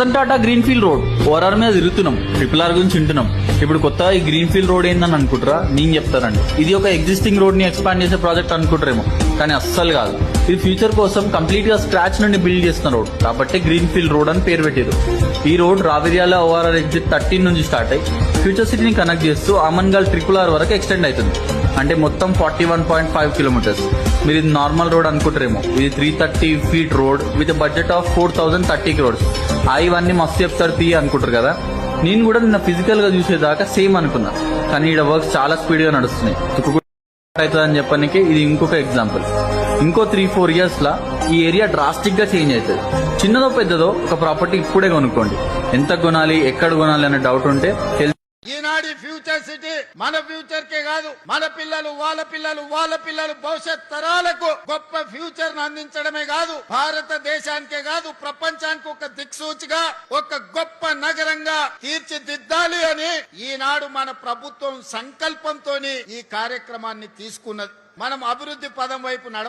Ratan Tata green field road ORR మీద తిరుగుతున్నాం, triple R గురించి వింటున్నాం. ఇప్పుడు కొత్తగా ఈ గ్రీన్ ఫీల్డ్ రోడ్ ఏందని అనుకుంటారా? నేను చెప్తానండి, ఇది ఒక ఎగ్జిస్టింగ్ రోడ్ ని ఎక్స్పాండ్ చేసే ప్రాజెక్ట్ అనుకుంటారేమో, కానీ అస్సలు కాదు. ఇది ఫ్యూచర్ కోసం కంప్లీట్ గా స్క్రాచ్ నుండి బిల్డ్ చేస్తున్న రోడ్, కాబట్టి గ్రీన్ ఫీల్డ్ రోడ్ అని పేరు పెట్టారు. ఈ రోడ్ రావిర్యాల ఓఆర్ఆర్ ఎగ్జిట్ 13 నుంచి స్టార్ట్ అయ్యి ఫ్యూచర్ సిటీని కనెక్ట్ చేస్తూ ఆమన్గల్ ట్రిపుల్ ఆర్ వరకు ఎక్స్టెండ్ అవుతుంది. అంటే మొత్తం 41.5 కిలోమీటర్స్. మీరు ఇది నార్మల్ రోడ్ అనుకుంటారేమో, ఇది 330 feet road with budget of 4030 crores. ఇవన్నీ మస్తు చెప్తారు తీ అనుకుంటారు కదా. నేను కూడా నిన్న ఫిజికల్ గా చూసేదాకా సేమ్ అనుకున్నా, కానీ ఇక్కడ వర్క్స్ చాలా స్పీడ్ గా నడుస్తున్నాయి. అవుతుందని చెప్పడానికి ఇది ఇంకొక ఎగ్జాంపుల్. ఇంకో 3-4 years లా ఈ ఏరియా డ్రాస్టిక్ గా చేంజ్ అవుతుంది. చిన్నదో పెద్దదో ఒక ప్రాపర్టీ ఇప్పుడే కొనుక్కోండి. ఎంత కొనాలి, ఎక్కడ కొనాలి అనే డౌట్ ఉంటే ఈనాడు ఫ్యూచర్ సిటీ మన ఫ్యూచర్ కే కాదు, మన పిల్లలు వాళ్ళ పిల్లలు భవిష్యత్ తరాలకు గొప్ప ఫ్యూచర్ ను అందించడమే కాదు, భారతదేశానికే కాదు ప్రపంచానికి ఒక దిక్సూచిగా ఒక గొప్ప నగరంగా తీర్చిదిద్దాలి అని ఈనాడు మన ప్రభుత్వం సంకల్పంతోని ఈ కార్యక్రమాన్ని తీసుకున్నది. మనం అభివృద్ధి పదం వైపు